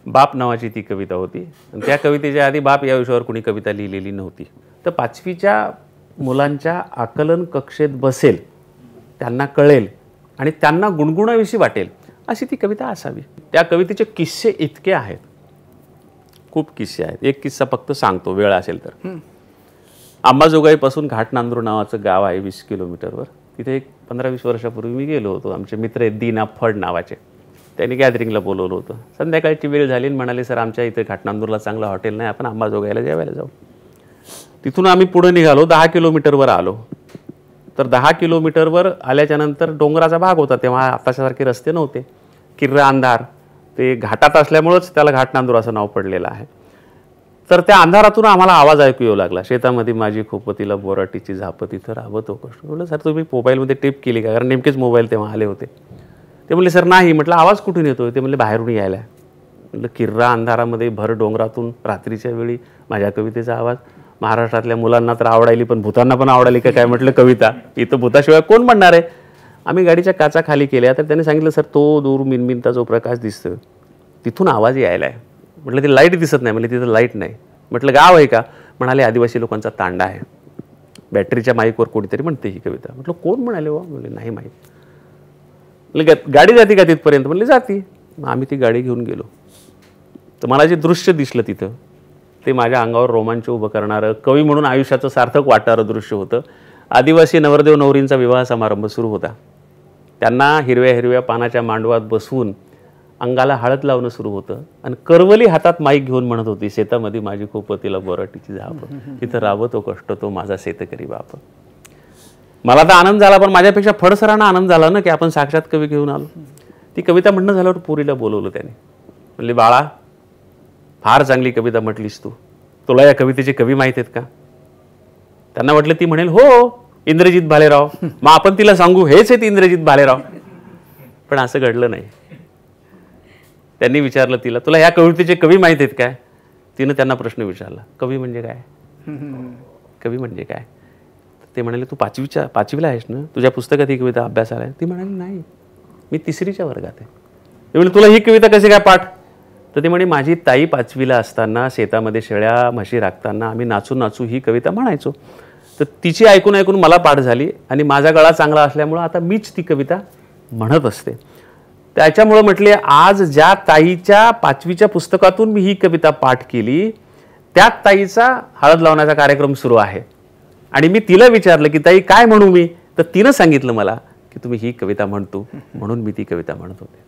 बाप नावाची ती कविता होती. आणि त्या कवितेच्या आधी बाप या विषयावर कोणी कविता लिहिलेली नव्हती. तर 5वीच्या मुलांच्या आकलन कक्षेत बसेल, त्यांना कळेल आणि त्यांना गुणगुणाविषयी वाटेल अशी ती कविता असावी. त्या कवितेचे किस्से इतके आहेत, खूप किस्से आहेत. एक किस्सा फक्त सांगतो वेळ असेल तर. अंबाजोगाईपासून घाटनांदूर नावाचं गाव आहे 20 किलोमीटरवर. तिथे एक 15-20 वर्षापूर्वी मी गेलो होतो. आमचे मित्र आहेत दीना फड नावाचे, त्यांनी गॅदरिंगला बोलवलं होतं. संध्याकाळची वेळ झाली आणि म्हणाले सर आमच्या इथे घाटनांदूरला चांगलं हॉटेल नाही, आपण अंबाजोगाईला जेवायला जाऊ. तिथून आम्ही पुढे निघालो. 10 किलोमीटरवर आलो. तर 10 किलोमीटरवर आल्याच्या नंतर डोंगराचा भाग होता. तेव्हा आतासारखे रस्ते नव्हते, किर्रा अंधार. ते घाटात असल्यामुळंच त्याला घाटनांदूर असं नाव पडलेलं आहे. तर त्या अंधारातून आम्हाला आवाज ऐकू येऊ लागला. शेतामध्ये माझी खोपतीला बोराटीची झापं तिथं राबत हो कष्ट. म्हटलं सर तुम्ही मोबाईलमध्ये टिप केली का, कारण नेमकेच मोबाईल तेव्हा आले होते. ते म्हणले सर नाही. म्हटलं आवाज कुठून येतोय. ते म्हणले बाहेरून यायला. म्हटलं किर्रा अंधारामध्ये भर डोंगरातून रात्रीच्या वेळी माझ्या कवितेचा आवाज. महाराष्ट्रातल्या मुलांना तर आवडायली, पण भूतांना पण आवडायली का काय. म्हटलं कविता इथं भूताशिवाय कोण म्हणणार आहे. आम्ही गाडीच्या काचा खाली केल्या. तर त्यांनी सांगितलं सर तो दूर मिनमिनता जो प्रकाश दिसतो तिथून आवाज यायला आहे. म्हटलं ती लाईट दिसत नाही. म्हणजे तिथं लाईट नाही. म्हटलं गाव आहे का. म्हणाले आदिवासी लोकांचा तांडा आहे. बॅटरीच्या माईकवर कोणीतरी म्हणते ही कविता. म्हटलं कोण म्हणाले वा. म्हणजे नाही माहीत. म्हटलं गाडी जाते का तिथपर्यंत. म्हणले जाती. मग आम्ही ती गाडी घेऊन गेलो. तर मला जे दृश्य दिसलं तिथं ते माझ्या अंगावर रोमांच उभं करणारं, कवी म्हणून आयुष्याचं सार्थक वाटणारं दृश्य होतं. आदिवासी नवरदेव नवरींचा विवाह समारंभ सुरू होता. त्यांना हिरव्या हिरव्या पानाच्या मांडवात बसवून अंगाला हळद लावणं सुरू होतं आणि करवली हातात माईक घेऊन म्हणत होती शेतामध्ये माझी खोपतीला बोराटीची झाप, तिथं राबतो कष्ट तो माझा शेतकरी बाप. मला तर आनंद झाला, पण माझ्यापेक्षा फडसरांना आनंद झाला ना की आपण साक्षात कवी घेऊन आलो. ती कविता म्हणणं झाल्यावर पुरीला बोलवलं त्याने. म्हणले बाळा फार चांगली कविता म्हटलीस तू, तुला या कवितेचे कवी माहीत आहेत का. त्यांना म्हटलं. ती म्हणेल हो इंद्रजित भालेराव. मग आपण तिला सांगू हेच आहेत इंद्रजित भालेराव. पण असं घडलं नाही. त्यांनी विचारलं तिला तुला ह्या कवितेचे कवी माहीत आहेत काय. तिनं त्यांना प्रश्न विचारला कवी म्हणजे काय, कवी म्हणजे काय. ते म्हणाले तू 5वीला आहेस ना, तुझ्या पुस्तकात ही कविता अभ्यासाला आहे. ती म्हणाली नाही मी 3रीच्या वर्गात आहे. ते म्हणजे तुला ही कविता कशी काय पाठ. तर ते म्हणे माझी ताई 5वीला असताना शेतामध्ये शेळ्या म्हशी राखताना आम्ही नाचू नाचू ही कविता म्हणायचो. तर तिची ऐकून ऐकून मला पाठ झाली आणि माझा गळा चांगला असल्यामुळं आता मीच ती कविता म्हणत असते. त्याच्यामुळं म्हटले आज ज्या ताईच्या 5वीच्या पुस्तकातून मी ही कविता पाठ केली त्यात ताईचा हळद लावण्याचा कार्यक्रम सुरू आहे. आणि मी तिला विचारलं की ताई काय म्हणू मी. तर तिनं सांगितलं मला की तुम्ही ही कविता म्हणतो म्हणून मी ती कविता म्हणत होते.